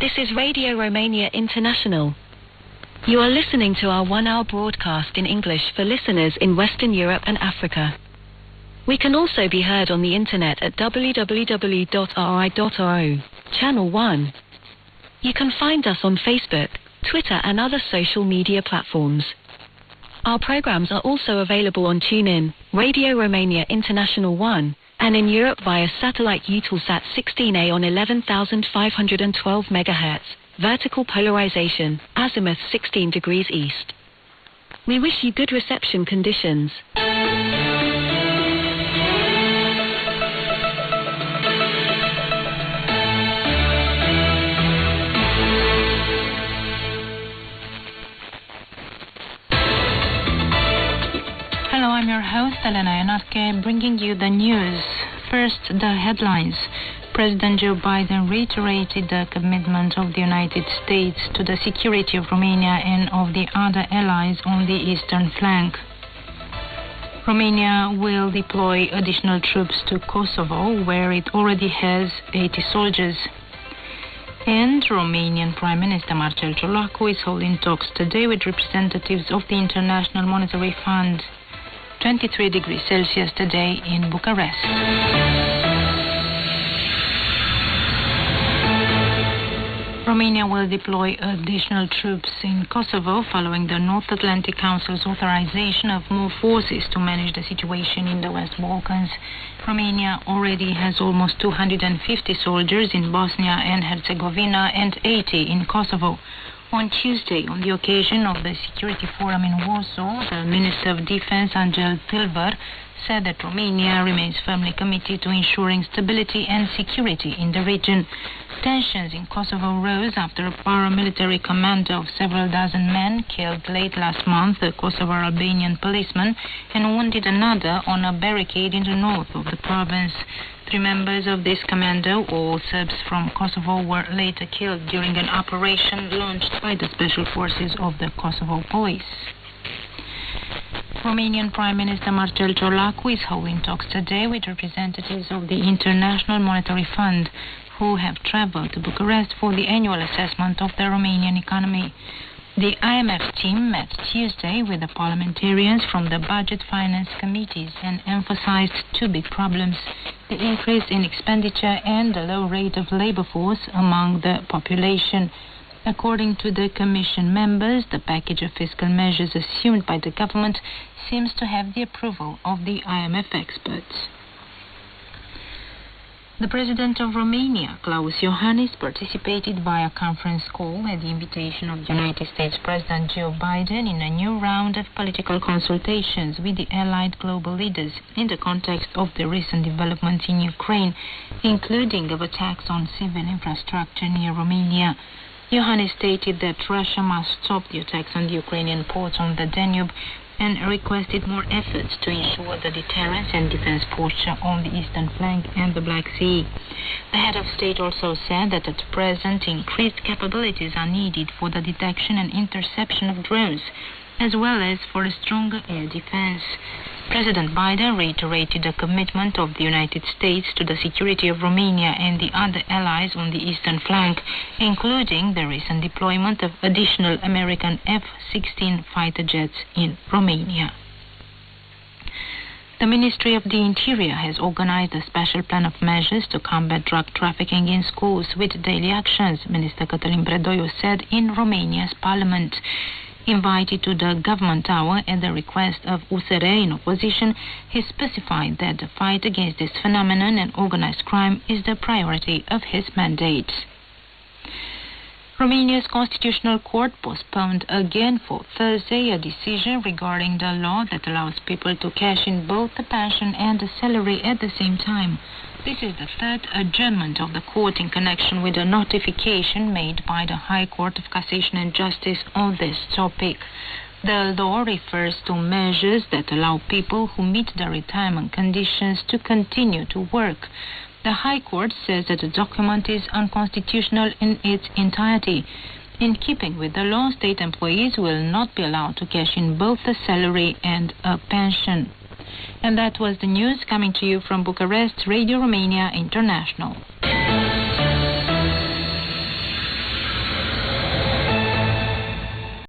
This is Radio Romania International. You are listening to our 1-hour broadcast in English for listeners in Western Europe and Africa. We can also be heard on the internet at www.ri.ro, Channel 1. You can find us on Facebook, Twitter and other social media platforms. Our programs are also available on TuneIn, Radio Romania International 1, and in Europe via satellite Eutelsat 16A on 11,512 MHz, vertical polarization, azimuth 16 degrees east. We wish you good reception conditions. Hello, I'm your host, Elena Yanarke, bringing you the news. First, the headlines. President Joe Biden reiterated the commitment of the United States to the security of Romania and of the other allies on the eastern flank. Romania will deploy additional troops to Kosovo, where it already has 80 soldiers. And Romanian Prime Minister Marcel Ciolacu is holding talks today with representatives of the International Monetary Fund. 23 degrees Celsius today in Bucharest. Romania will deploy additional troops in Kosovo following the North Atlantic Council's authorization of more forces to manage the situation in the West Balkans. Romania already has almost 250 soldiers in Bosnia and Herzegovina and 80 in Kosovo. On Tuesday, on the occasion of the Security Forum in Warsaw, the Minister of Defense, Angel Pilvar, said that Romania remains firmly committed to ensuring stability and security in the region. Tensions in Kosovo rose after a paramilitary commander of several dozen men killed late last month a Kosovar Albanian policeman and wounded another on a barricade in the north of the province. 3 members of this commando, all Serbs from Kosovo, were later killed during an operation launched by the special forces of the Kosovo police. Romanian Prime Minister Marcel Ciolacu is holding talks today with representatives of the International Monetary Fund, who have traveled to Bucharest for the annual assessment of the Romanian economy. The IMF team met Tuesday with the parliamentarians from the Budget Finance Committees and emphasized 2 big problems: the increase in expenditure and the low rate of labor force among the population. According to the Commission members, the package of fiscal measures assumed by the government seems to have the approval of the IMF experts. The President of Romania, Klaus Iohannis, participated via conference call at the invitation of the United States President Joe Biden in a new round of political consultations with the allied global leaders in the context of the recent developments in Ukraine, including of attacks on civil infrastructure near Romania. Iohannis stated that Russia must stop the attacks on the Ukrainian ports on the Danube and requested more efforts to ensure the deterrence and defense posture on the eastern flank and the Black Sea. The head of state also said that at present increased capabilities are needed for the detection and interception of drones, as well as for a stronger air defense. President Biden reiterated the commitment of the United States to the security of Romania and the other allies on the eastern flank, including the recent deployment of additional American F-16 fighter jets in Romania. The Ministry of the Interior has organized a special plan of measures to combat drug trafficking in schools with daily actions, Minister Cătălin Predoiu said in Romania's parliament. Invited to the government tower at the request of USR in opposition, he specified that the fight against this phenomenon and organized crime is the priority of his mandate. Romania's Constitutional Court postponed again for Thursday a decision regarding the law that allows people to cash in both the pension and the salary at the same time. This is the 3rd adjournment of the court in connection with a notification made by the High Court of Cassation and Justice on this topic. The law refers to measures that allow people who meet the retirement conditions to continue to work. The High Court says that the document is unconstitutional in its entirety. In keeping with the law, state employees will not be allowed to cash in both a salary and a pension. And that was the news coming to you from Bucharest, Radio Romania International.